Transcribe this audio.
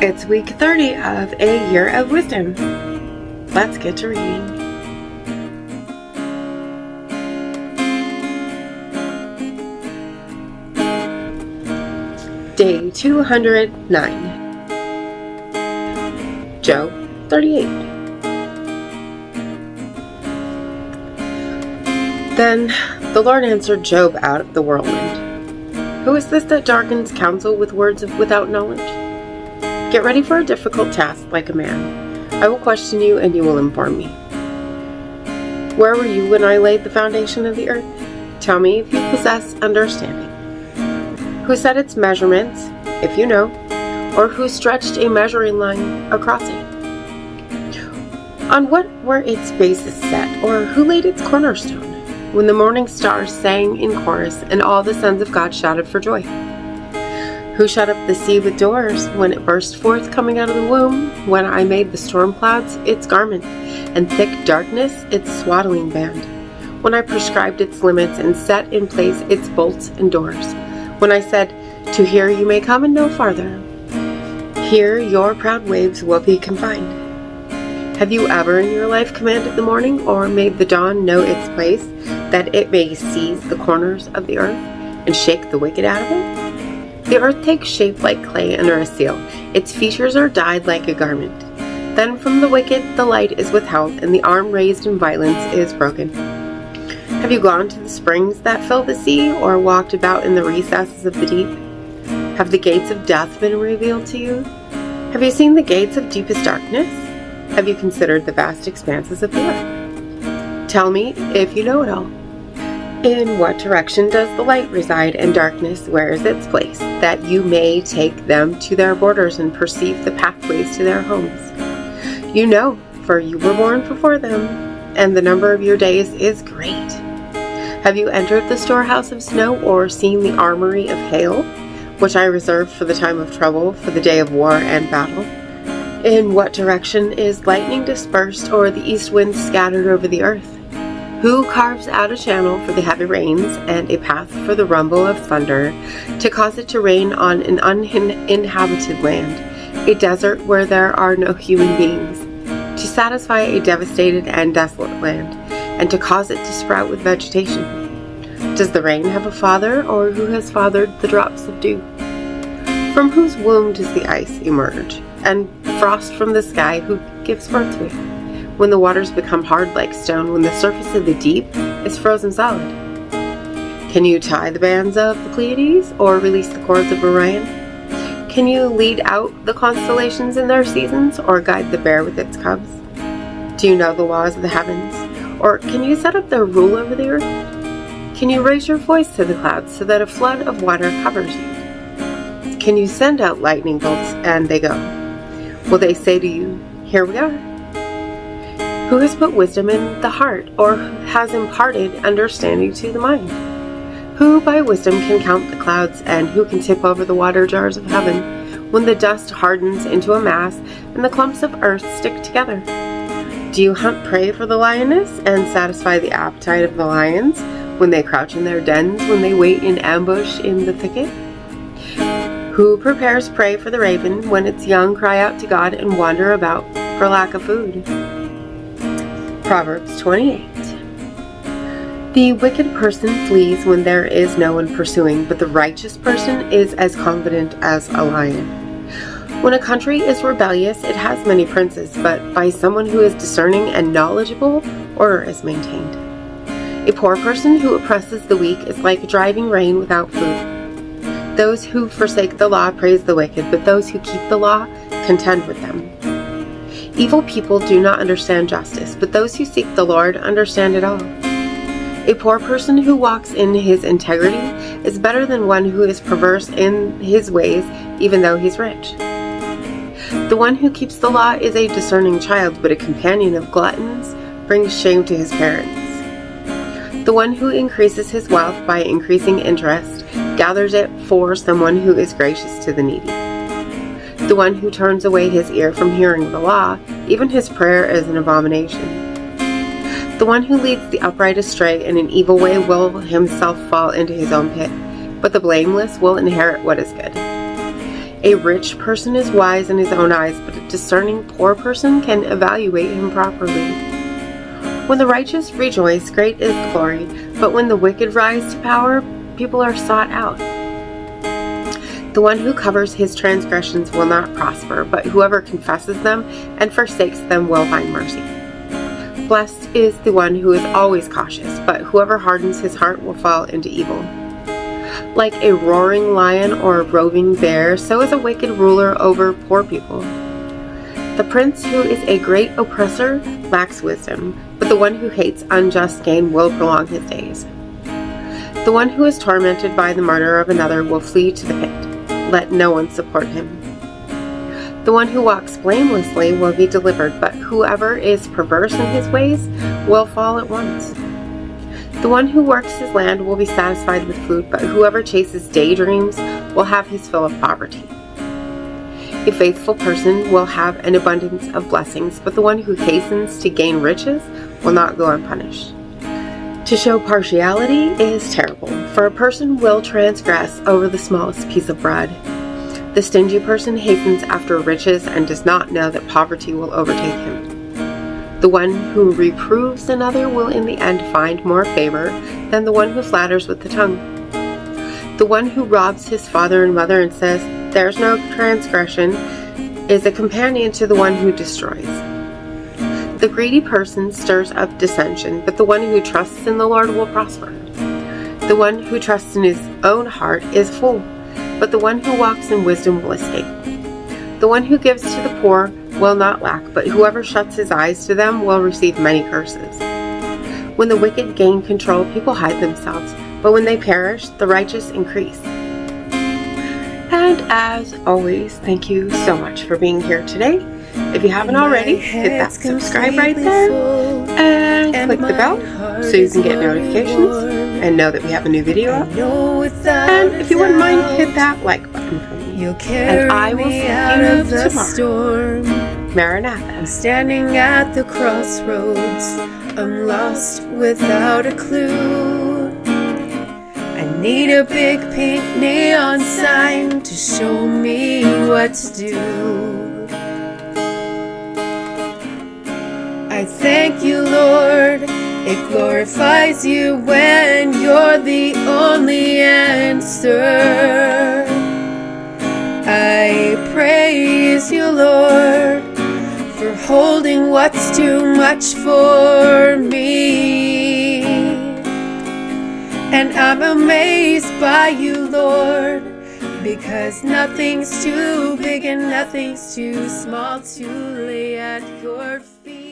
It's week 30 of A Year of Wisdom. Let's get to reading. Day 209. Job 38. Then the Lord answered Job out of the whirlwind. Who is this that darkens counsel with words without knowledge? Get ready for a difficult task like a man. I will question you and you will inform me. Where were you when I laid the foundation of the earth? Tell me if you possess understanding. Who set its measurements, if you know, or who stretched a measuring line across it? On what were its bases set, or who laid its cornerstone? When the morning stars sang in chorus and all the sons of God shouted for joy. Who shut up the sea with doors when it burst forth coming out of the womb, when I made the storm clouds its garment, and thick darkness its swaddling band, when I prescribed its limits and set in place its bolts and doors, when I said, to here you may come and no farther. Here your proud waves will be confined. Have you ever in your life commanded the morning, or made the dawn know its place, that it may seize the corners of the earth, and shake the wicked out of it? The earth takes shape like clay under a seal. Its features are dyed like a garment. Then from the wicked the light is withheld, and the arm raised in violence is broken. Have you gone to the springs that fill the sea, or walked about in the recesses of the deep? Have the gates of death been revealed to you? Have you seen the gates of deepest darkness? Have you considered the vast expanses of the earth? Tell me if you know it all. In what direction does the light reside, and darkness where is its place, that you may take them to their borders and perceive the pathways to their homes? You know, for you were born before them, and the number of your days is great. Have you entered the storehouse of snow, or seen the armory of hail, which I reserved for the time of trouble, for the day of war and battle? In what direction is lightning dispersed, or the east wind scattered over the earth? Who carves out a channel for the heavy rains, and a path for the rumble of thunder, to cause it to rain on an uninhabited land, a desert where there are no human beings, to satisfy a devastated and desolate land, and to cause it to sprout with vegetation? Does the rain have a father, or who has fathered the drops of dew? From whose womb does the ice emerge, and frost from the sky, who gives birth to it? When the waters become hard like stone, when the surface of the deep is frozen solid? Can you tie the bands of the Pleiades, or release the cords of Orion? Can you lead out the constellations in their seasons, or guide the bear with its cubs? Do you know the laws of the heavens, or can you set up their rule over the earth? Can you raise your voice to the clouds so that a flood of water covers you? Can you send out lightning bolts and they go? Will they say to you, here we are? Who has put wisdom in the heart, or has imparted understanding to the mind? Who by wisdom can count the clouds, and who can tip over the water jars of heaven, when the dust hardens into a mass and the clumps of earth stick together? Do you hunt prey for the lioness, and satisfy the appetite of the lions, when they crouch in their dens, when they wait in ambush in the thicket? Who prepares prey for the raven, when its young cry out to God and wander about for lack of food? Proverbs 28. The wicked person flees when there is no one pursuing, but the righteous person is as confident as a lion. When a country is rebellious, it has many princes, but by someone who is discerning and knowledgeable, order is maintained. A poor person who oppresses the weak is like driving rain without food. Those who forsake the law praise the wicked, but those who keep the law contend with them. Evil people do not understand justice, but those who seek the Lord understand it all. A poor person who walks in his integrity is better than one who is perverse in his ways, even though he's rich. The one who keeps the law is a discerning child, but a companion of gluttons brings shame to his parents. The one who increases his wealth by increasing interest gathers it for someone who is gracious to the needy. The one who turns away his ear from hearing the law, even his prayer is an abomination. The one who leads the upright astray in an evil way will himself fall into his own pit, but the blameless will inherit what is good. A rich person is wise in his own eyes, but a discerning poor person can evaluate him properly. When the righteous rejoice, great is the glory, but when the wicked rise to power, people are sought out. The one who covers his transgressions will not prosper, but whoever confesses them and forsakes them will find mercy. Blessed is the one who is always cautious, but whoever hardens his heart will fall into evil. Like a roaring lion or a roving bear, so is a wicked ruler over poor people. The prince who is a great oppressor lacks wisdom, but the one who hates unjust gain will prolong his days. The one who is tormented by the murder of another will flee to the pit. Let no one support him. The one who walks blamelessly will be delivered, but whoever is perverse in his ways will fall at once. The one who works his land will be satisfied with food, but whoever chases daydreams will have his fill of poverty. A faithful person will have an abundance of blessings, but the one who hastens to gain riches will not go unpunished. To show partiality is terrible, for a person will transgress over the smallest piece of bread. The stingy person hastens after riches and does not know that poverty will overtake him. The one who reproves another will in the end find more favor than the one who flatters with the tongue. The one who robs his father and mother and says, "There's no transgression," is a companion to the one who destroys. The greedy person stirs up dissension, but the one who trusts in the Lord will prosper. The one who trusts in his own heart is a fool, but the one who walks in wisdom will escape. The one who gives to the poor will not lack, but whoever shuts his eyes to them will receive many curses. When the wicked gain control, people hide themselves, but when they perish, the righteous increase. And as always, thank you so much for being here today. If you haven't already, hit that subscribe right there and click the bell so you can get notifications and know that we have a new video up. And if you wouldn't mind, hit that like button for me. And I will see you tomorrow. Maranatha. I'm standing at the crossroads. I'm lost without a clue. I need a big pink neon sign to show me what to do. I thank you, Lord. It glorifies you when you're the only answer. I praise you, Lord, for holding what's too much for me. And I'm amazed by you, Lord, because nothing's too big and nothing's too small to lay at your feet.